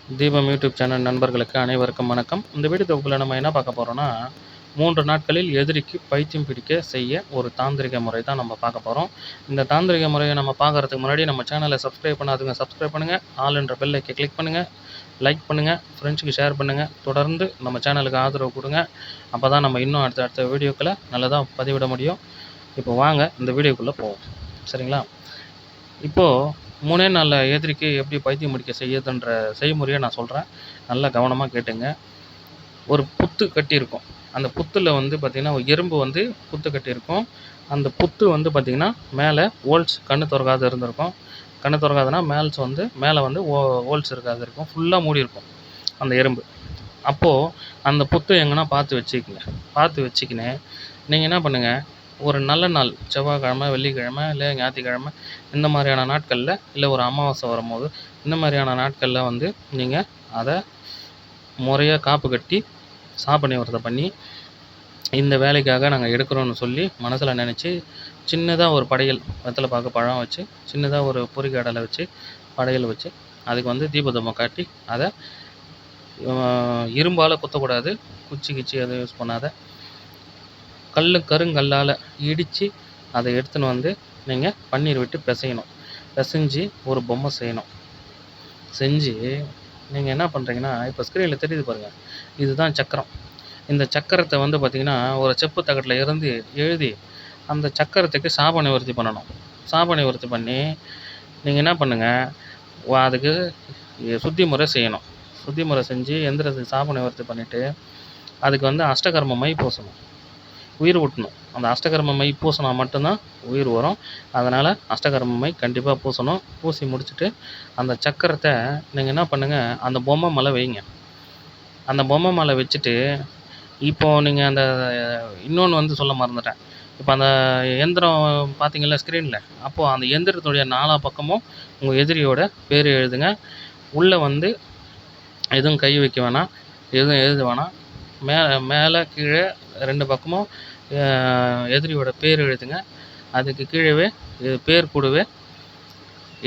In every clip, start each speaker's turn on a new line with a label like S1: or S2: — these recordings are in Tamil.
S1: தீபம் யூடியூப் சேனல் நண்பர்களுக்கு அனைவருக்கும் வணக்கம். இந்த வீடியோ தொகுப்பில் நம்ம என்ன பார்க்க போகிறோம்னா, 3 நாட்களில் எதிரிக்கு பைத்தியம் பிடிக்க செய்ய ஒரு தாந்திரிக முறை தான் நம்ம பார்க்க போகிறோம். இந்த தாந்திரிக முறையை நம்ம பார்க்குறதுக்கு முன்னாடி நம்ம சேனலை சப்ஸ்கிரைப் பண்ணாதுங்க சப்ஸ்கிரைப் பண்ணுங்கள், ஆல் என்ற பெல் ஐக்கை கிளிக் பண்ணுங்கள், லைக் பண்ணுங்கள், ஃப்ரெண்ட்ஸுக்கு ஷேர் பண்ணுங்கள். தொடர்ந்து நம்ம சேனலுக்கு ஆதரவு கொடுங்க. அப்போ தான் நம்ம இன்னும் அடுத்த வீடியோக்களை நல்லதாக பதிவிட முடியும். இப்போ வாங்க இந்த வீடியோக்குள்ளே போவோம். சரிங்களா? இப்போது 3 நாளில் எதிரிக்கு எப்படி பைத்தியம் பிடிக்க செய்யுதுன்ற செய்முறையை நான் சொல்கிறேன். நல்லா கவனமாக கேட்டுங்க. ஒரு புத்து கட்டியிருக்கும். அந்த புத்தில் வந்து பார்த்திங்கன்னா எறும்பு வந்து புத்து கட்டியிருக்கும். அந்த புத்து வந்து பார்த்திங்கன்னா மேலே ஹோல்ஸ் கண்ணு திறக்காத இருந்திருக்கும். கண்ணு திறக்காதுன்னா மேலே வந்து ஹோல்ஸ் இருக்காது இருக்கும். ஃபுல்லாக மூடி இருக்கும் அந்த எறும்பு. அப்போது அந்த புத்தை எங்கன்னா பார்த்து வச்சுக்கங்க. பார்த்து வச்சுக்கின்னு நீங்கள் என்ன பண்ணுங்கள், ஒரு நல்ல நாள் செவ்வாய்க்கிழமை, வெள்ளிக்கிழமை, இல்லை ஞாயிற்றுக்கிழமை இந்த மாதிரியான நாட்களில், இல்லை ஒரு அமாவாசை வரும்போது இந்த மாதிரியான நாட்களில் வந்து நீங்கள் அதை முறையாக காப்பு கட்டி சாப்பு நிவர்த்தி பண்ணி இந்த வேலைக்காக நாங்கள் எடுக்கிறோன்னு சொல்லி மனசில் நினச்சி சின்னதாக ஒரு படையல் வெத்தலை பாக்கு பழம் வச்சு சின்னதாக ஒரு பொரிக்கடலை வச்சு படையல் வச்சு அதுக்கு வந்து தீபதூபம் காட்டி அதை இரும்பால் குத்தக்கூடாது, குச்சி எதுவும் யூஸ் பண்ணாத கருங்கல்லால் இடித்து அதை எடுத்துன்னு வந்து நீங்கள் பன்னீர் விட்டு பிசையணும். பிசைஞ்சு ஒரு பொம்மை செய்யணும். செஞ்சு நீங்கள் என்ன பண்ணுறீங்கன்னா, இப்போ ஸ்க்ரீனில் தெரியுது பாருங்கள், இதுதான் சக்கரம். இந்த சக்கரத்தை வந்து பார்த்திங்கன்னா ஒரு செப்பு தகட்டில் இருந்து எழுதி அந்த சக்கரத்துக்கு சாப நிவர்த்தி பண்ணணும். சாப நிவர்த்தி பண்ணி நீங்கள் என்ன பண்ணுங்கள், அதுக்கு சுத்தி முறை செய்யணும். சுத்தி முறை செஞ்சு எந்திரத்துக்கு சாப நிவர்த்தி பண்ணிவிட்டு அதுக்கு வந்து அஷ்டகர்ம மை பூசணும், உயிர் விட்டணும். அந்த அஷ்டகர்ம மை பூசினா மட்டும்தான் உயிர் வரும். அதனால் அஷ்டகர்ம மை கண்டிப்பாக பூசணும். பூசி முடிச்சுட்டு அந்த சக்கரத்தை நீங்கள் என்ன பண்ணுங்கள், அந்த பொம்மை மேலே வைங்க. அந்த பொம்மை மேலே வச்சுட்டு இப்போது நீங்கள் அந்த இன்னொன்று வந்து சொல்ல மறந்துட்டேன். இப்போ அந்த எந்திரம் பார்த்தீங்களா ஸ்க்ரீனில், அப்போது அந்த எந்திரத்துடைய 4 பக்கமும் உங்கள் எதிரியோட பேர் எழுதுங்க. உள்ளே வந்து எதுவும் கை வைக்க வேணாம், எதுவும் எழுத வேணாம். மேலே கீழே 2 பக்கமும் எதிரியோட பேர் எழுதுங்க. அதுக்கு கீழவே பேர் கூடவே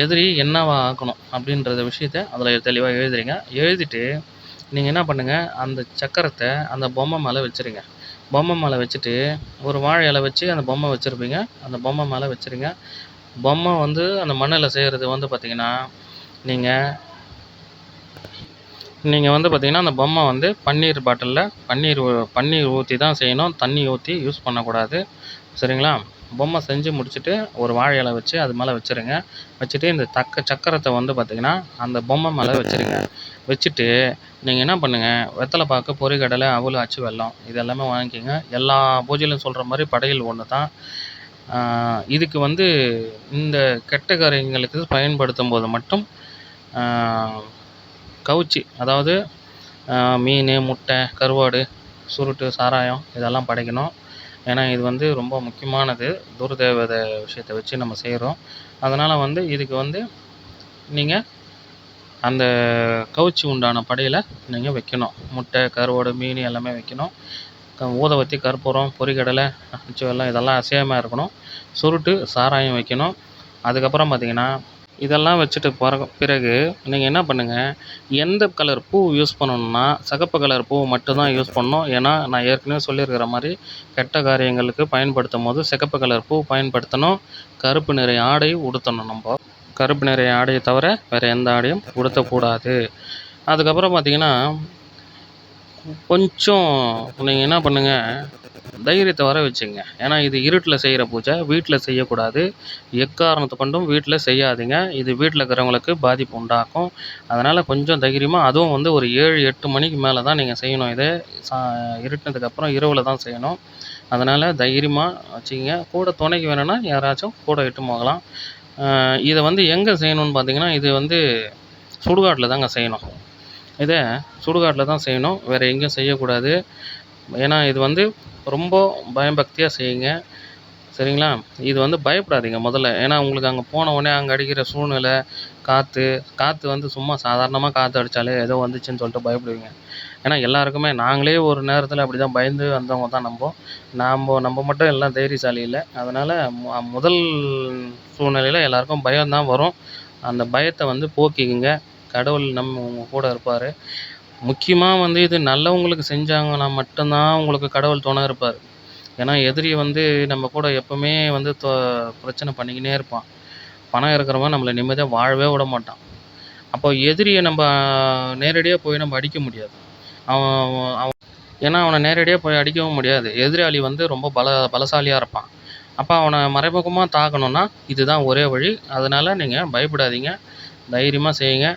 S1: எதிரி என்னவா ஆக்கணும் அப்படின்றத விஷயத்த அதில் தெளிவாக எழுதுறீங்க. எழுதிட்டு நீங்கள் என்ன பண்ணுங்கள், அந்த சக்கரத்தை அந்த பொம்மை மேலே வச்சுருங்க. பொம்மை மேலே வச்சுட்டு ஒரு வாழை இலை வச்சு அந்த பொம்மை வச்சுருப்பீங்க, அந்த பொம்மை மேலே வச்சுருங்க. பொம்மை வந்து அந்த மண்ணில் செய்கிறது வந்து பார்த்திங்கன்னா நீங்கள் வந்து பார்த்திங்கன்னா அந்த பொம்மை வந்து பன்னீர் பாட்டிலில் பன்னீர் ஊற்றி தான் செய்யணும். தண்ணி ஊற்றி யூஸ் பண்ணக்கூடாது. சரிங்களா? பொம்மை செஞ்சு முடிச்சுட்டு ஒரு வாழை இலை வச்சு அது மேலே வச்சுருங்க. வச்சுட்டு இந்த சக்கரத்தை வந்து பார்த்திங்கன்னா அந்த பொம்மை மேலே வச்சுருங்க. வச்சுட்டு நீங்கள் என்ன பண்ணுங்கள், வெத்தலை பாக்கு, பொரிக்கடலை, அவல், அச்சு வெல்லம் இது எல்லாமே வாங்கிக்கிங்க. எல்லா பூஜையிலும் சொல்கிற மாதிரி படையல் ஒன்று தான். இதுக்கு வந்து இந்த கெட்ட காரியங்களுக்கு பயன்படுத்தும் போது மட்டும் கவுச்சி, அதாவது மீன், முட்டை, கருவாடு, சுருட்டு, சாராயம் இதெல்லாம் படைக்கணும். ஏன்னா இது வந்து ரொம்ப முக்கியமானது. துர்தேவதை விஷயத்தை வச்சு நம்ம செய்கிறோம். அதனால் வந்து இதுக்கு வந்து நீங்கள் அந்த கவுச்சி உண்டான படையலை நீங்கள் வைக்கணும். முட்டை, கருவாடு, மீன் எல்லாமே வைக்கணும். ஊதுவத்தி, கற்பூரம், பொரிக்கடலை, அச்சு வெல்லம் இதெல்லாம் அசையாமல் இருக்கணும். சுருட்டு, சாராயம் வைக்கணும். அதுக்கப்புறம் பார்த்திங்கன்னா இதெல்லாம் வச்சுட்டு பிறகு நீங்கள் என்ன பண்ணுங்கள், எந்த கலர் பூ யூஸ் பண்ணணுன்னா சிகப்பு கலர் பூ மட்டும்தான் யூஸ் பண்ணணும். ஏன்னா நான் ஏற்கனவே சொல்லியிருக்கிற மாதிரி கெட்ட காரியங்களுக்கு பயன்படுத்தும் போது சிகப்பு கலர் பூ பயன்படுத்தணும். கருப்பு நிற ஆடை உடுத்தணும். நம்ம கருப்பு நிற ஆடையை தவிர வேறு எந்த ஆடையும் உடுத்தக்கூடாது. அதுக்கப்புறம் பார்த்திங்கன்னா கொஞ்சம் நீங்கள் என்ன பண்ணுங்கள், தைரியத்தை வர வச்சுங்க. ஏன்னா இது இருட்டில் செய்கிற பூஜை, வீட்டில் செய்யக்கூடாது. எக்காரணத்தை கொண்டும் வீட்டில் செய்யாதீங்க. இது வீட்டில் இருக்கிறவங்களுக்கு பாதிப்பு உண்டாக்கும். அதனால் கொஞ்சம் தைரியமாக, அதுவும் வந்து ஒரு 7-8 மணிக்கு மேலே தான் நீங்கள் செய்யணும். இதை இருட்டினதுக்கப்புறம் இரவில் தான் செய்யணும். அதனால் தைரியமாக வச்சுக்கிங்க. கூட துணைக்கு வேணும்னா யாராச்சும் கூட இட்டு போகலாம். இதை வந்து எங்கே செய்யணும்னு பார்த்தீங்கன்னா, இது வந்து சுடுகாட்டில் தாங்க செய்யணும். இதை சுடுகாட்டில் தான் செய்யணும், வேறு எங்கேயும் செய்யக்கூடாது. ஏன்னா இது வந்து ரொம்ப பயபக்தியாக செய்யுங்க. சரிங்களா? இது வந்து பயப்படாதீங்க முதல்ல. ஏன்னா உங்களுக்கு அங்கே போன உடனே அங்கே அடிக்கிற சூழ்நிலை, காற்று வந்து சும்மா சாதாரணமாக காற்று அடித்தாலே ஏதோ வந்துச்சுன்னு சொல்லிட்டு பயப்படுவீங்க. ஏன்னா எல்லாருக்குமே நாங்களே ஒரு நேரத்தில் அப்படி தான் பயந்து வந்தவங்க தான் நம்ம மட்டும் எல்லாம் தைரியசாலி இல்லை. அதனால் முதல் சூழ்நிலையில் எல்லாருக்கும் பயம்தான் வரும். அந்த பயத்தை வந்து போக்கிக்குங்க. கடவுள் உங்க கூட இருப்பார். முக்கியமாக வந்து இது நல்லவங்களுக்கு செஞ்சாங்கன்னா மட்டும்தான் உங்களுக்கு கடவுள் துணை இருப்பார். ஏன்னா எதிரி வந்து நம்ம கூட எப்பவுமே வந்து பிரச்சனை பண்ணிக்கினே இருப்பான். பணம் இருக்கிறவன் நம்மளை நிம்மதியாக வாழவே விட மாட்டான். அப்போ எதிரியை நம்ம நேரடியாக போய் நம்ம அடிக்க முடியாது. அவன் அவன் ஏன்னா அவனை நேரடியாக போய் அடிக்கவும் முடியாது. எதிராளி வந்து ரொம்ப பலசாலியாக இருப்பான். அப்போ அவனை மறைமுகமாக தாக்கணும்னா இதுதான் ஒரே வழி. அதனால் நீங்கள் பயப்படாதீங்க, தைரியமாக செய்யுங்க.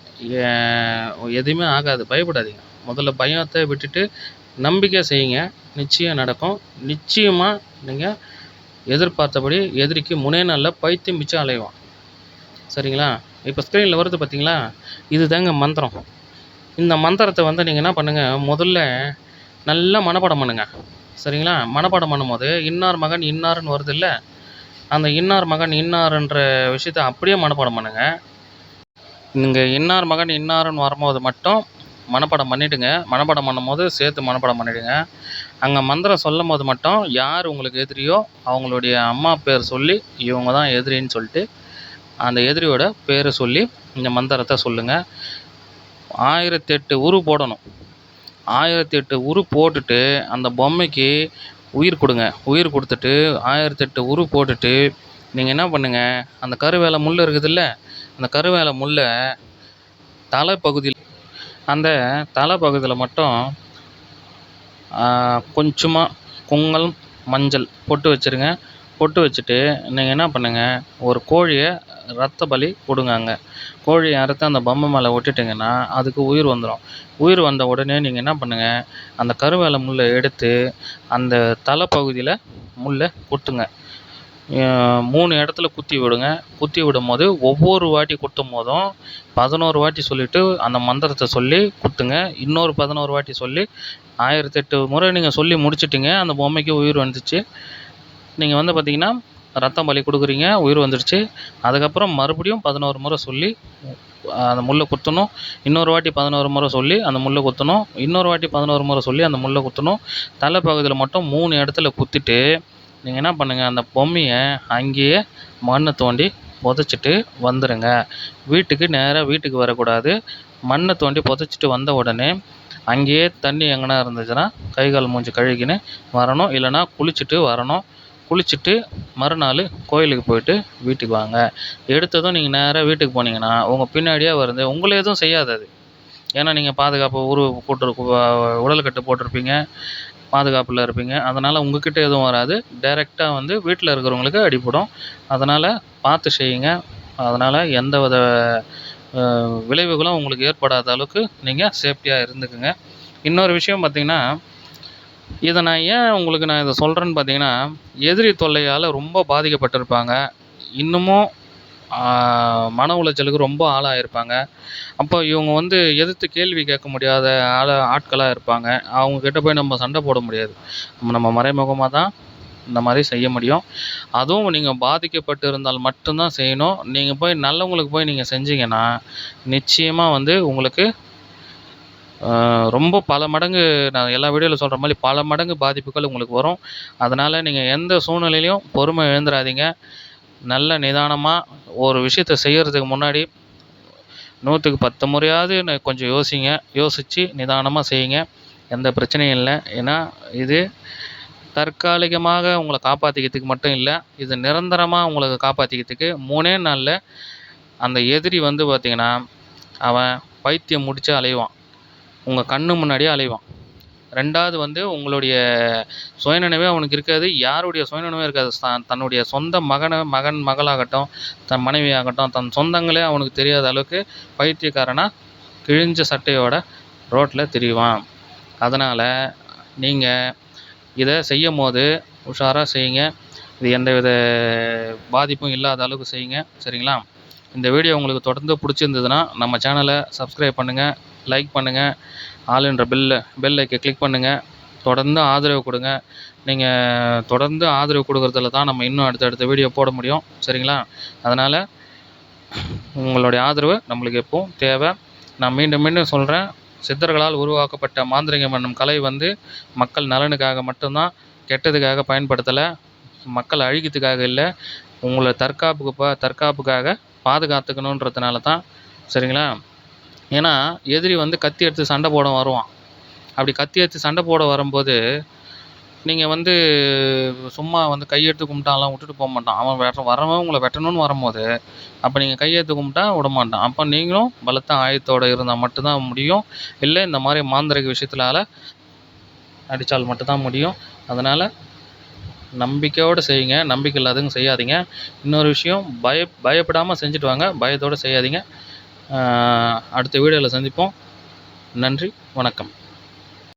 S1: எதுவுமே ஆகாது, பயப்படாதீங்க. முதல்ல பயத்தை விட்டுட்டு நம்பிக்கை செய்யுங்க, நிச்சயம் நடக்கும். நிச்சயமாக நீங்கள் எதிர்பார்த்தபடி எதிரிக்கு முனே நாளில் பைத்தியம் மிச்சம் அலைவான். சரிங்களா? இப்போ ஸ்க்ரீனில் வருது பார்த்தீங்களா? இது தாங்க மந்திரம். இந்த மந்திரத்தை வந்து நீங்கள் என்ன பண்ணுங்கள், முதல்ல நல்லா மனப்பாடம் பண்ணுங்க. சரிங்களா? மனப்பாடம் பண்ணும்போது இன்னார் மகன் இன்னார்னு வருது இல்லை, அந்த இன்னார் மகன் இன்னார்ன்ற விஷயத்தை அப்படியே மனப்பாடம் பண்ணுங்க. நீங்கள் இன்னார் மகன் இன்னார்னு வரும்போது மட்டும் மனப்பாடம் பண்ணிவிடுங்க. மனப்பாடம் பண்ணும்போது சேர்த்து மனப்பாடம் பண்ணிவிடுங்க. அங்கே மந்திரம் சொல்லும் போது மட்டும் யார் உங்களுக்கு எதிரியோ அவங்களுடைய அம்மா பேர் சொல்லி இவங்க தான் எதிரின்னு சொல்லிட்டு அந்த எதிரியோட பேரை சொல்லி இந்த மந்திரத்தை சொல்லுங்கள். 1008 உரு போடணும். 1008 உரு போட்டுட்டு அந்த பொம்மைக்கு உயிர் கொடுங்க. உயிர் கொடுத்துட்டு 1008 உரு போட்டுட்டு நீங்கள் என்ன பண்ணுங்கள், அந்த கருவேல முள் இருக்குதுல்ல, அந்த கருவேல முள்ளை தலைப்பகுதியில் அந்த தலைப்பகுதியில் மட்டும் கொஞ்சமாக குங்குமம் மஞ்சள் பொட்டு வச்சுருங்க. பொட்டு வச்சுட்டு நீங்கள் என்ன பண்ணுங்கள், ஒரு கோழியை ரத்த பலி கொடுங்க. அங்கே கோழியை அறுத்து அந்த பொம்மை மேலே விட்டுட்டிங்கன்னா அதுக்கு உயிர் வந்துடும். உயிர் வந்த உடனே நீங்கள் என்ன பண்ணுங்கள், அந்த கருவேல முள்ளை எடுத்து அந்த தலைப்பகுதியில் முள்ளை குத்துங்க. 3 இடத்துல குத்தி விடுங்க. குத்தி விடும்போது ஒவ்வொரு வாட்டி குத்தும் போதும் 11 வாட்டி சொல்லிவிட்டு அந்த மந்திரத்தை சொல்லி குத்துங்க. இன்னொரு 11 வாட்டி சொல்லி 1008 முறை நீங்கள் சொல்லி முடிச்சிட்டிங்க. அந்த பொம்மைக்கு உயிர் வந்துச்சு. நீங்கள் வந்து பார்த்தீங்கன்னா ரத்தம் பலி கொடுக்குறீங்க, உயிர் வந்துடுச்சு. அதுக்கப்புறம் மறுபடியும் 11 முறை சொல்லி அந்த முள்ளை குத்தணும். இன்னொரு வாட்டி 11 முறை சொல்லி அந்த முள்ளை குத்தணும். இன்னொரு வாட்டி 11 முறை சொல்லி அந்த முள்ளை குத்தணும். தலைப்பகுதியில் மட்டும் 3 இடத்துல குத்திட்டு நீங்கள் என்ன பண்ணுங்கள், அந்த பொம்மையை அங்கேயே மண்ணை தோண்டி புதைச்சிட்டு வந்துடுங்க. நேராக வீட்டுக்கு வரக்கூடாது. மண்ணை தோண்டி புதைச்சிட்டு வந்த உடனே அங்கேயே தண்ணி எங்கன்னா இருந்துச்சுன்னா கை கால் மூஞ்சி கழுகின்னு வரணும். இல்லைனா குளிச்சுட்டு வரணும். குளிச்சுட்டு மறுநாள் கோயிலுக்கு போயிட்டு வீட்டுக்கு வாங்க. எடுத்ததும் நீங்கள் நேராக வீட்டுக்கு போனீங்கன்னா உங்கள் பின்னாடியே வருது. உங்களை எதுவும் செய்யாது அது. ஏன்னா நீங்கள் பாதுகாப்பு உடல் கட்டு போட்டிருப்பீங்க, பாதுகாப்பில் இருப்பீங்க. அதனால் உங்கள்கிட்ட எதுவும் வராது. டைரெக்டாக வந்து வீட்டில் இருக்கிறவங்களுக்கு அடிபடும். அதனால் பார்த்து செய்யுங்க. அதனால் எந்த வித விளைவுகளும் உங்களுக்கு ஏற்படாத அளவுக்கு நீங்கள் சேஃப்டியாக இருந்துக்குங்க. இன்னொரு விஷயம் பார்த்திங்கன்னா, இதை நான் ஏன் உங்களுக்கு இதை சொல்கிறேன்னு பார்த்தீங்கன்னா, எதிரி தொல்லையால் ரொம்ப பாதிக்கப்பட்டிருப்பாங்க. இன்னமும் மன உளைச்சலுக்கு ரொம்ப ஆளாயிருப்பாங்க. அப்போ இவங்க வந்து எதிர்த்து கேள்வி கேட்க முடியாத ஆட்களாக இருப்பாங்க. அவங்கக்கிட்ட போய் நம்ம சண்டை போட முடியாது. நம்ம மறைமுகமாக தான் இந்த மாதிரி செய்ய முடியும். அதுவும் நீங்கள் பாதிக்கப்பட்டு இருந்தால் மட்டும்தான் செய்யணும். நீங்கள் போய் நல்லவங்களுக்கு போய் நீங்கள் செஞ்சீங்கன்னா நிச்சயமாக வந்து உங்களுக்கு ரொம்ப பல மடங்கு, நான் எல்லா வீடியோவில் சொல்கிற மாதிரி பல மடங்கு பாதிப்புகள் உங்களுக்கு வரும். அதனால் நீங்கள் எந்த சூழ்நிலையிலையும் பொறுமை இழந்துடாதீங்க. நல்ல நிதானமாக ஒரு விஷயத்தை செய்கிறதுக்கு முன்னாடி 100க்கு 10 முறையாவது கொஞ்சம் யோசித்து நிதானமாக செய்யுங்க. எந்த பிரச்சனையும் இல்லை. ஏன்னா இது தற்காலிகமாக உங்களை காப்பாற்றிக்கிறதுக்கு மட்டும் இல்லை, இது நிரந்தரமாக உங்களுக்கு காப்பாற்றிக்கிறதுக்கு 3 நாளில் அந்த எதிரி வந்து பார்த்திங்கன்னா அவன் பைத்தியம் முடித்து அலைவான். உங்கள் கண்ணு முன்னாடியே அலைவான். 2வது வந்து உங்களுடைய சுயநினைவே அவனுக்கு இருக்காது. யாருடைய சுயநினைவே இருக்காது. தன்னுடைய சொந்த மகளாகட்டும், தன் மனைவியாகட்டும், தன் சொந்தங்களே அவனுக்கு தெரியாத அளவுக்கு பைத்தியக்காரனாக கிழிஞ்ச சட்டையோட ரோட்டில் திரிவான். அதனால் நீங்கள் இதை செய்யும் போது உஷாராக செய்யுங்க. இது எந்தவித பாதிப்பும் இல்லாத அளவுக்கு செய்யுங்க. சரிங்களா? இந்த வீடியோ உங்களுக்கு தொடர்ந்து பிடிச்சிருந்ததுன்னா நம்ம சேனலை சப்ஸ்கிரைப் பண்ணுங்கள், லைக் பண்ணுங்கள், ஆல்ன்ற பெல் ஐக்கை கிளிக் பண்ணுங்கள். தொடர்ந்து ஆதரவு கொடுங்க. நீங்கள் தொடர்ந்து ஆதரவு கொடுக்குறதுல தான் நம்ம இன்னும் அடுத்தடுத்த வீடியோ போட முடியும். சரிங்களா? அதனால் உங்களுடைய ஆதரவு நம்மளுக்கு எப்பவும் தேவை. நான் மீண்டும் சொல்கிறேன், சித்தர்களால் உருவாக்கப்பட்ட மாந்திரிகம் என்னும் கலை வந்து மக்கள் நலனுக்காக மட்டும்தான், கெட்டதுக்காக பயன்படுத்தலை, மக்கள் அழிக்கிறதுக்காக இல்லை, உங்களை தற்காப்புக்காக பாதுகாத்துக்கணுன்றதுனால தான். சரிங்களா? ஏன்னா எதிரி வந்து கத்தி எடுத்து சண்டை போட வருவான். அப்படி கத்தி எடுத்து சண்டை போட வரும்போது நீங்கள் வந்து சும்மா வந்து கையெடுத்து கும்பிட்டாலாம் விட்டுட்டு போக மாட்டான். அவன் வரவன் உங்களை வெட்டணும்னு வரும்போது அப்போ நீங்கள் கையெடுத்து கும்பிட்டா விடமாட்டான். அப்போ நீங்களும் பலத்த ஆயத்தோடு இருந்தால் மட்டும்தான் முடியும். இல்லை இந்த மாதிரி மாந்திரிக விஷயத்தினால அடித்தால் மட்டும்தான் முடியும். அதனால் நம்பிக்கையோடு செய்யுங்க. நம்பிக்கை இல்லாதவங்க செய்யாதீங்க. இன்னொரு விஷயம், பயப்படாமல் செஞ்சுட்டு வாங்க. பயத்தோடு செய்யாதீங்க. அடுத்த வீடியோவில் சந்திப்போம். நன்றி, வணக்கம்.